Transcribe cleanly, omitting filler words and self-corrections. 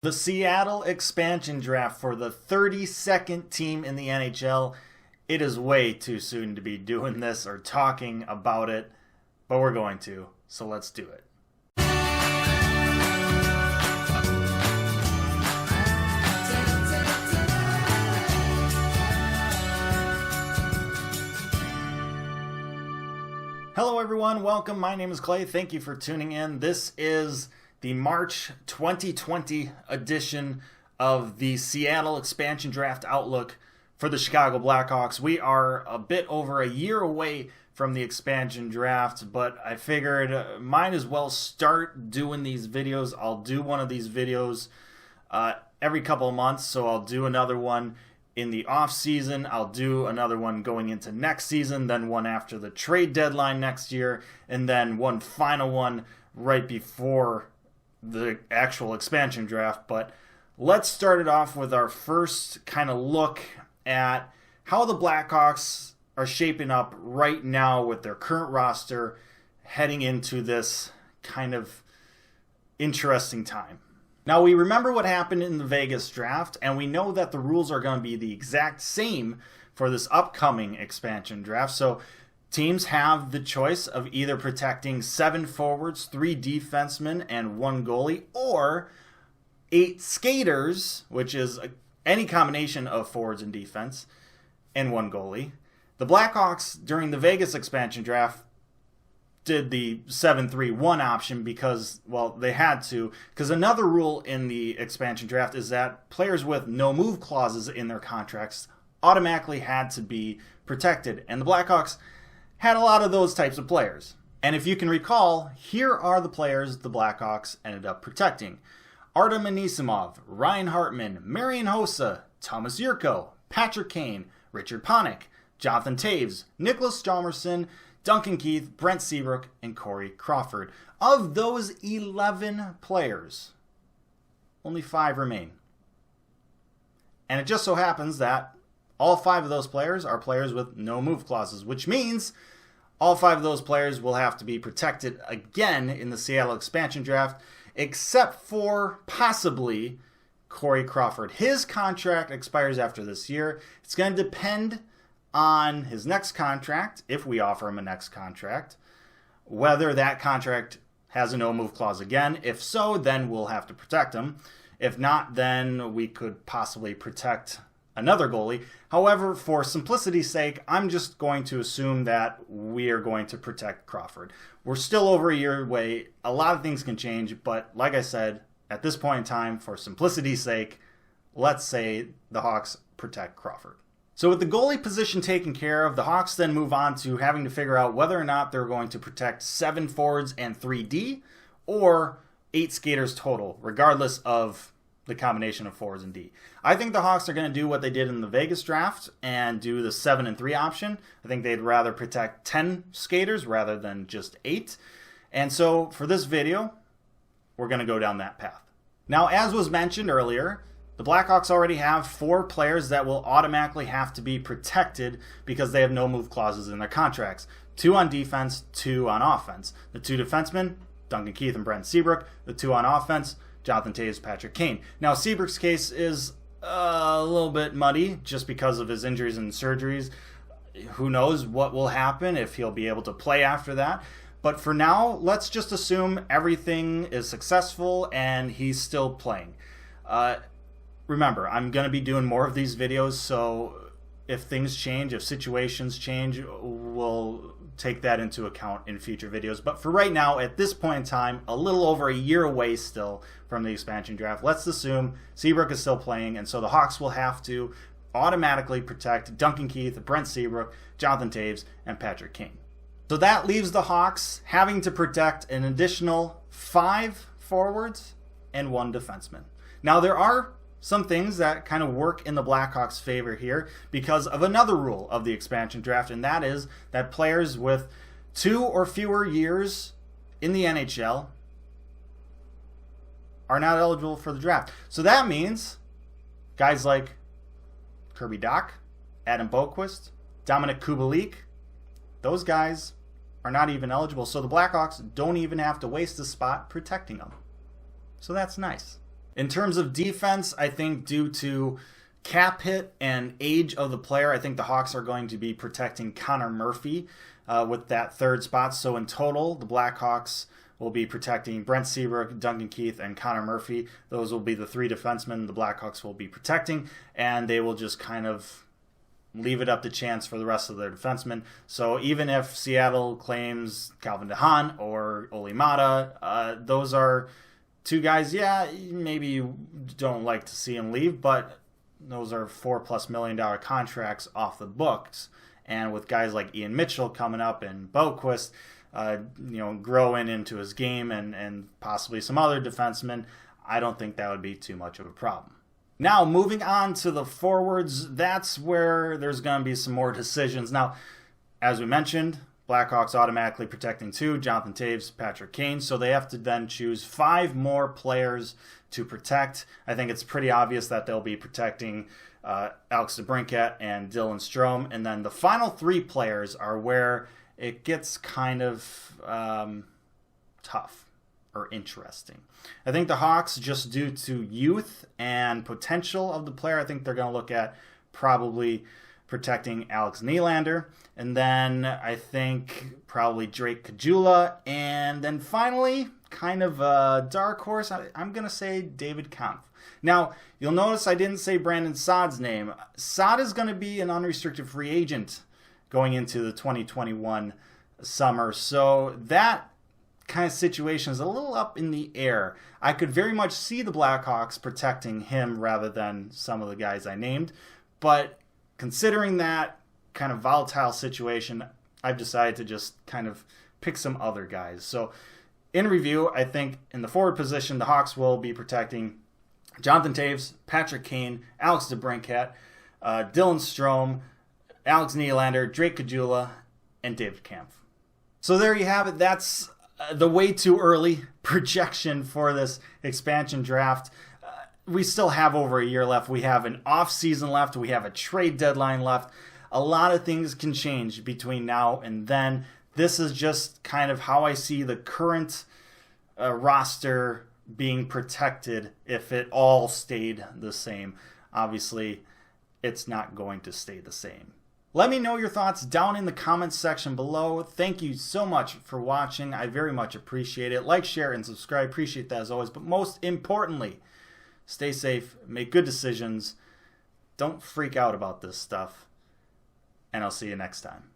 The Seattle expansion draft for the 32nd team in the NHL. It is way too soon to be doing this or talking about it, but we're going to, so let's do it. Hello everyone, welcome. My name is Clay. Thank you for tuning in. This is the March 2020 edition of the Seattle expansion draft outlook for the Chicago Blackhawks. We are a bit over a year away from the expansion draft, but I figured might as well start doing these videos. I'll do one of these videos every couple of months, so I'll do another one in the off season. I'll do another one going into next season, then one after the trade deadline next year, and then one final one right before the actual expansion draft. But let's start it off with our first kind of look at how the Blackhawks are shaping up right now with their current roster heading into this kind of interesting time. Now, we remember what happened in the Vegas draft, and we know that the rules are going to be the exact same for this upcoming expansion draft. So teams have the choice of either protecting 7 forwards, 3 defensemen, and 1 goalie, or 8 skaters, which is any combination of forwards and defense, and 1 goalie. The Blackhawks, during the Vegas expansion draft, did the 7-3-1 option because, well, they had to. Because another rule in the expansion draft is that players with no-move clauses in their contracts automatically had to be protected. And the Blackhawks had a lot of those types of players. And if you can recall, here are the players the Blackhawks ended up protecting: Artem Anisimov, Ryan Hartman, Marian Hossa, Thomas Yurko, Patrick Kane, Richard Panik, Jonathan Toews, Nicholas Hjalmarsson, Duncan Keith, Brent Seabrook, and Corey Crawford. Of those 11 players, only 5 remain. And it just so happens that all 5 of those players are players with no move clauses, which means all 5 of those players will have to be protected again in the Seattle expansion draft, except for possibly Corey Crawford. His contract expires after this year. It's going to depend on his next contract, if we offer him a next contract, whether that contract has a no-move clause again. If so, then we'll have to protect him. If not, then we could possibly protect another goalie. However, for simplicity's sake, I'm just going to assume that we are going to protect Crawford. We're still over a year away. A lot of things can change, but like I said, at this point in time, for simplicity's sake, let's say the Hawks protect Crawford. So with the goalie position taken care of, the Hawks then move on to having to figure out whether or not they're going to protect 7 forwards and 3D, or 8 skaters total, regardless of the combination of forwards and D. I think the Hawks are going to do what they did in the Vegas draft and do the 7 and 3 option. I think they'd rather protect 10 skaters rather than just 8. And so for this video, we're going to go down that path. Now, as was mentioned earlier, the Blackhawks already have 4 players that will automatically have to be protected because they have no move clauses in their contracts. 2 on defense, 2 on offense. The 2 defensemen, Duncan Keith and Brent Seabrook. The 2 on offense, Jonathan Toews, Patrick Kane. Now, Seabrook's case is a little bit muddy just because of his injuries and surgeries. Who knows what will happen, if he'll be able to play after that. But for now, let's just assume everything is successful and he's still playing. Remember, I'm going to be doing more of these videos, so if things change, if situations change, we'll take that into account in future videos. But for right now, at this point in time, a little over a year away still from the expansion draft, let's assume Seabrook is still playing, and so the Hawks will have to automatically protect Duncan Keith, Brent Seabrook, Jonathan Toews, and Patrick Kane. So that leaves the Hawks having to protect an additional 5 forwards and 1 defenseman. Now, there are some things that kind of work in the Blackhawks' favor here because of another rule of the expansion draft, and that is that players with 2 or fewer years in the NHL are not eligible for the draft. So that means guys like Kirby Dach, Adam Boqvist, Dominic Kubalik, those guys are not even eligible. So the Blackhawks don't even have to waste a spot protecting them. So that's nice. In terms of defense, I think due to cap hit and age of the player, I think the Hawks are going to be protecting Connor Murphy with that third spot. So in total, the Blackhawks will be protecting Brent Seabrook, Duncan Keith, and Connor Murphy. Those will be the three defensemen the Blackhawks will be protecting, and they will just kind of leave it up to chance for the rest of their defensemen. So even if Seattle claims Calvin DeHaan or Ole Mata, those are two guys, yeah, maybe you don't like to see them leave, but those are $4+ million contracts off the books. And with guys like Ian Mitchell coming up and Boquist, growing into his game and possibly some other defensemen, I don't think that would be too much of a problem. Now, moving on to the forwards, that's where there's going to be some more decisions. Now, as we mentioned, Blackhawks automatically protecting 2, Jonathan Toews, Patrick Kane, so they have to then choose 5 more players to protect. I think it's pretty obvious that they'll be protecting Alex DeBrincat and Dylan Strome, and then the final 3 players are where it gets kind of tough or interesting. I think the Hawks, just due to youth and potential of the player, I think they're going to look at probably protecting Alex Nylander, and then I think probably Drake Caggiula, and then finally, kind of a dark horse, I'm going to say David Kampf. Now, you'll notice I didn't say Brandon Saad's name. Saad is going to be an unrestricted free agent going into the 2021 summer, so that kind of situation is a little up in the air. I could very much see the Blackhawks protecting him rather than some of the guys I named, but considering that kind of volatile situation, I've decided to just kind of pick some other guys. So in review, I think in the forward position, the Hawks will be protecting Jonathan Toews, Patrick Kane, Alex DeBrincat, Dylan Strome, Alex Nylander, Drake Caggiula, and David Kampf. So there you have it. That's the way too early projection for this expansion draft. We still have over a year left. We have an off season left. We have a trade deadline left. A lot of things can change between now and then. This is just kind of how I see the current roster being protected if it all stayed the same. Obviously, it's not going to stay the same. Let me know your thoughts down in the comments section below. Thank you so much for watching. I very much appreciate it. Like, share, and subscribe. Appreciate that as always. But most importantly, stay safe, make good decisions, don't freak out about this stuff, and I'll see you next time.